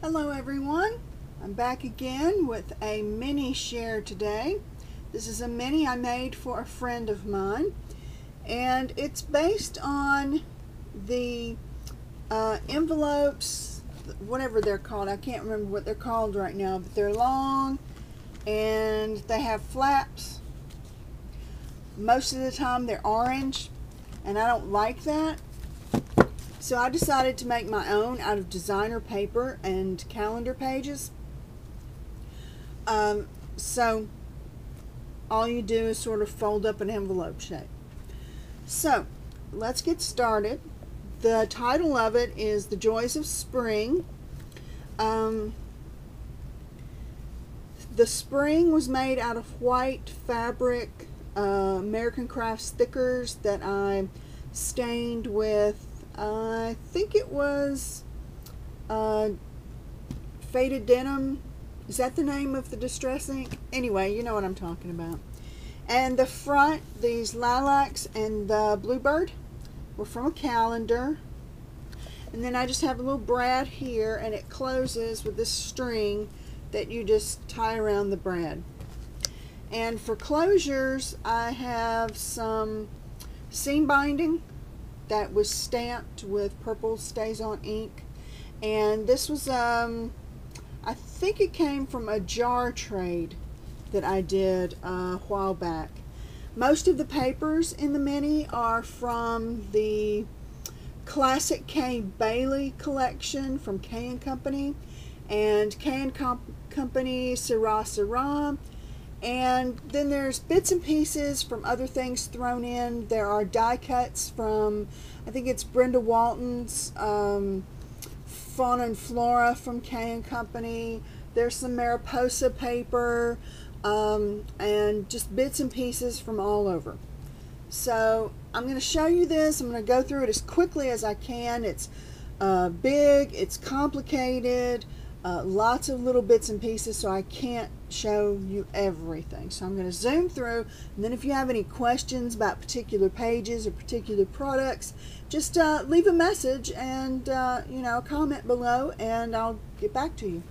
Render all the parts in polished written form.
Hello everyone, I'm back again with a mini share today. This is a mini I made for a friend of mine, and it's based on the envelopes, whatever they're called. I can't remember what they're called right now, but they're long and they have flaps. Most of the time they're orange, and I don't like that. So I decided to make my own out of designer paper and calendar pages. So all you do is sort of fold up an envelope shape. So let's get started. The title of it is The Joys of Spring. The spring was made out of white fabric, American Crafts stickers that I stained with, I think it was Faded Denim. Is that the name of the distress ink? Anyway, you know what I'm talking about. And the front, these lilacs and the bluebird were from a calendar. And then I just have a little brad here, and it closes with this string that you just tie around the brad. And for closures, I have some seam binding that was stamped with purple StazOn ink, and this was I think it came from a jar trade that I did a while back. Most of the papers in the mini are from the Classic K Bailey collection from K & Company, and K & Company Syrah Syrah. And then there's bits and pieces from other things thrown in. There are die cuts from, I think it's Brenda Walton's Fauna and Flora from K & Company. There's some Mariposa paper, and just bits and pieces from all over. So I'm going to show you this. I'm going to go through it as quickly as I can. It's big, it's complicated, lots of little bits and pieces, so I can't show you everything. So I'm going to zoom through, and then if you have any questions about particular pages or particular products, just leave a message and comment below, and I'll get back to you.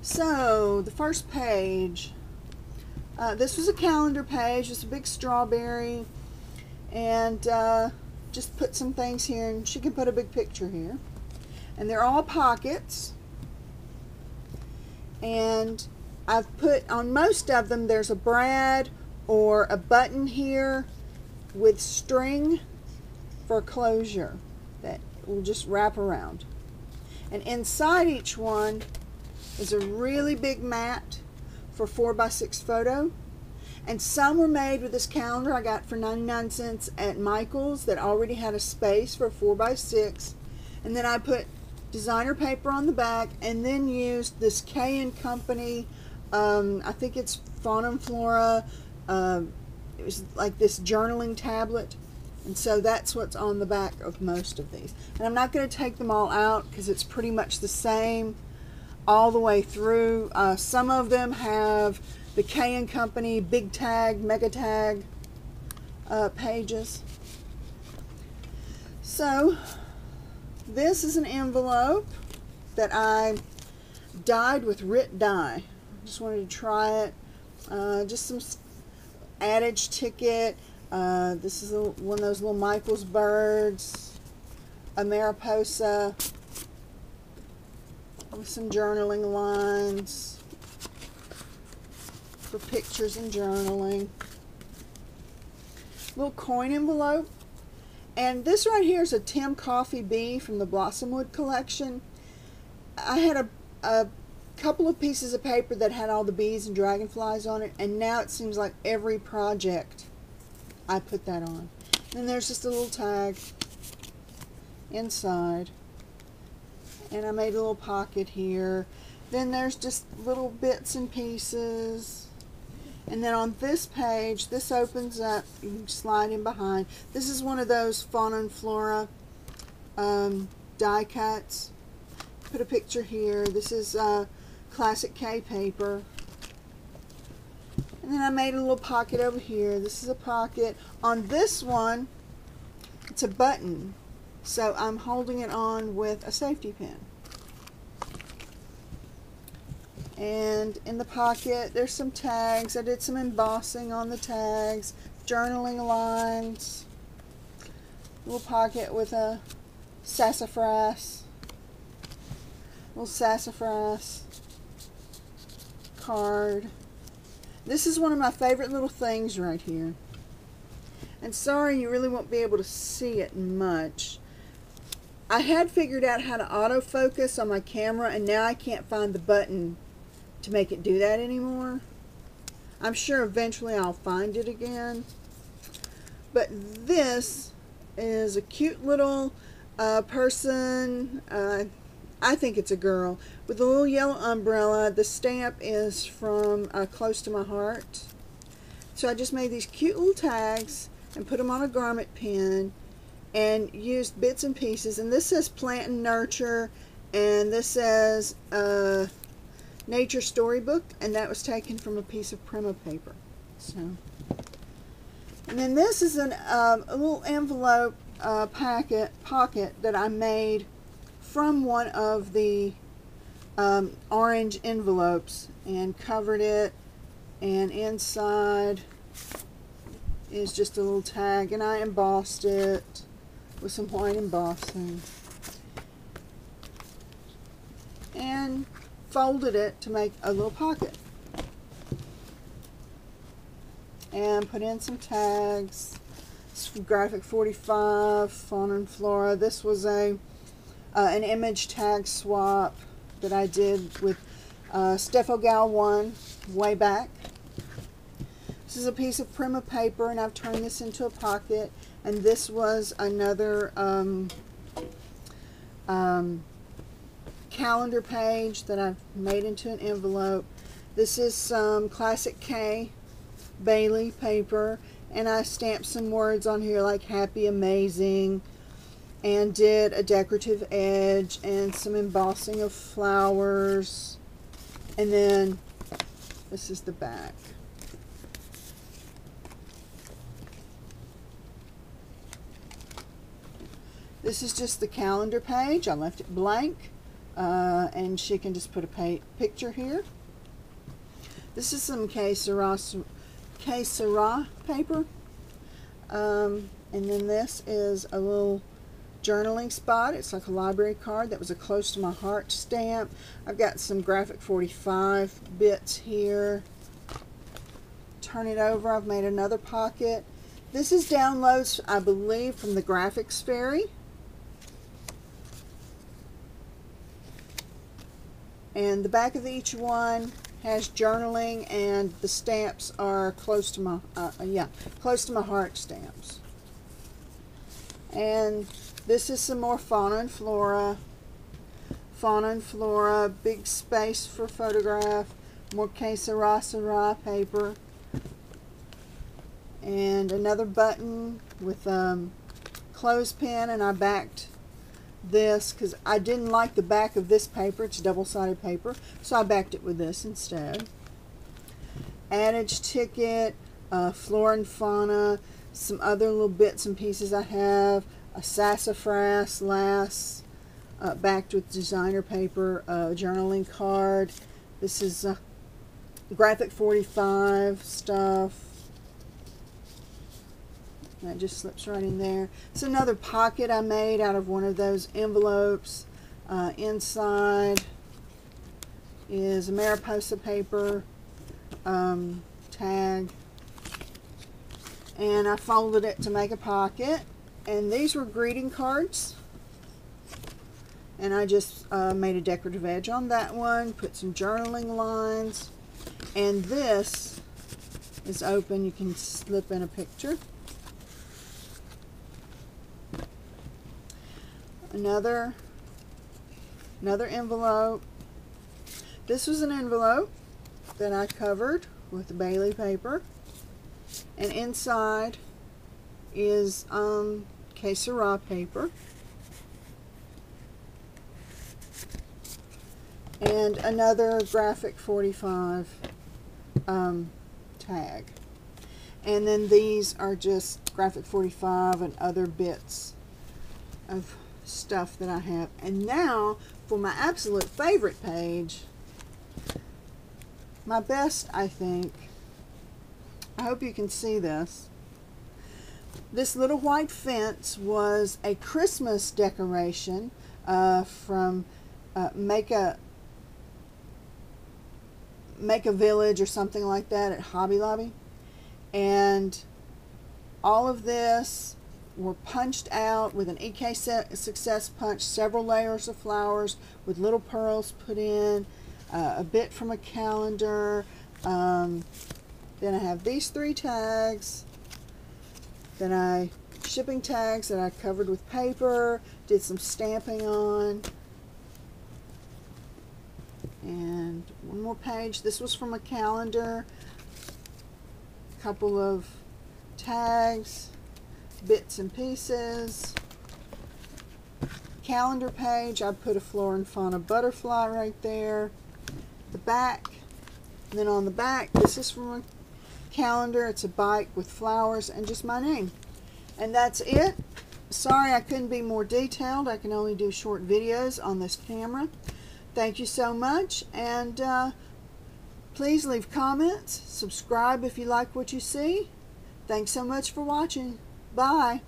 So the first page, this was a calendar page, just a big strawberry, and just put some things here, and she can put a big picture here, and they're all pockets. And I've put on most of them, there's a brad or a button here with string for closure that will just wrap around. And inside each one is a really big mat for 4x6 photo. And some were made with this calendar I got for 99 cents at Michael's that already had a space for 4x6. And then I put designer paper on the back, and then used this K & Company, I think it's Fauna and Flora, it was like this journaling tablet, and so that's what's on the back of most of these. And I'm not going to take them all out because it's pretty much the same all the way through. Some of them have the K & Company big tag, mega tag pages. So this is an envelope that I dyed with RIT dye. Just wanted to try it. Just some adage ticket. This is one of those little Michael's birds. A Mariposa with some journaling lines for pictures and journaling. Little coin envelope. And this right here is a Tim Coffee bee from the Blossomwood collection. I had a couple of pieces of paper that had all the bees and dragonflies on it, and now it seems like every project I put that on. And there's just a little tag inside. And I made a little pocket here. Then there's just little bits and pieces. And then on this page, this opens up, you can slide in behind. This is one of those Fauna and Flora die cuts. Put a picture here. This is Classic K paper. And then I made a little pocket over here. This is a pocket. On this one, it's a button. So I'm holding it on with a safety pin. And in the pocket, there's some tags. I did some embossing on the tags, journaling lines, little pocket with a sassafras, little sassafras card. This is one of my favorite little things right here. And sorry, you really won't be able to see it much. I had figured out how to autofocus on my camera, and now I can't find the button to make it do that anymore. I'm sure eventually I'll find it again. But this is a cute little person, I think it's a girl, with a little yellow umbrella. The stamp is from Close to My Heart. So I just made these cute little tags and put them on a garment pin and used bits and pieces. And this says Plant and Nurture, and this says Nature Storybook, and that was taken from a piece of Prima paper. So, and then this is a little envelope pocket that I made from one of the orange envelopes and covered it, and inside is just a little tag, and I embossed it with some white embossing and folded it to make a little pocket, and put in some tags. It's from Graphic 45, Fauna and Flora. This was an image tag swap that I did with Steffo Gal 1 way back. This is a piece of Prima paper, and I've turned this into a pocket. And this was another calendar page that I've made into an envelope. This is some Classic K Bailey paper, and I stamped some words on here like happy, amazing, and did a decorative edge and some embossing of flowers. And then this is the back. This is just the calendar page. I left it blank, and she can just put a picture here. This is some K Sarah paper. And then this is a little journaling spot. It's like a library card. That was a Close to My Heart stamp. I've got some Graphic 45 bits here. Turn it over. I've made another pocket. This is downloads, I believe, from the Graphics Fairy. And the back of each one has journaling, and the stamps are Close to My Close to My Heart stamps. And this is some more Fauna and Flora. Fauna and Flora, big space for photograph. More K Sarah paper. And another button with clothespin, and I backed this because I didn't like the back of this paper. It's double-sided paper, so I backed it with this instead. Adage ticket, Flora and Fauna, some other little bits and pieces I have, a sassafras lass backed with designer paper, a journaling card. This is Graphic 45 stuff. That just slips right in there. It's another pocket I made out of one of those envelopes. Inside is a Mariposa paper tag. And I folded it to make a pocket. And these were greeting cards. And I just made a decorative edge on that one. Put some journaling lines. And this is open. You can slip in a picture. Another envelope. This was an envelope that I covered with the Bailey paper, and inside is K Sarah paper, and another Graphic 45 tag. And then these are just Graphic 45 and other bits of stuff that I have. And now for my absolute favorite page, my best, I think. I hope you can see this. This little white fence was a Christmas decoration from Make a Village or something like that at Hobby Lobby. And all of this were punched out with an EK Success punch, several layers of flowers with little pearls put in, a bit from a calendar. Then I have these 3 tags. Then shipping tags that I covered with paper, did some stamping on. And one more page. This was from a calendar. A couple of tags, bits and pieces. Calendar page, I put a Flora and Fauna butterfly right there. The back, and then on the back, this is from a calendar. It's a bike with flowers and just my name. And that's it. Sorry I couldn't be more detailed. I can only do short videos on this camera. Thank you so much, and please leave comments. Subscribe if you like what you see. Thanks so much for watching. Bye.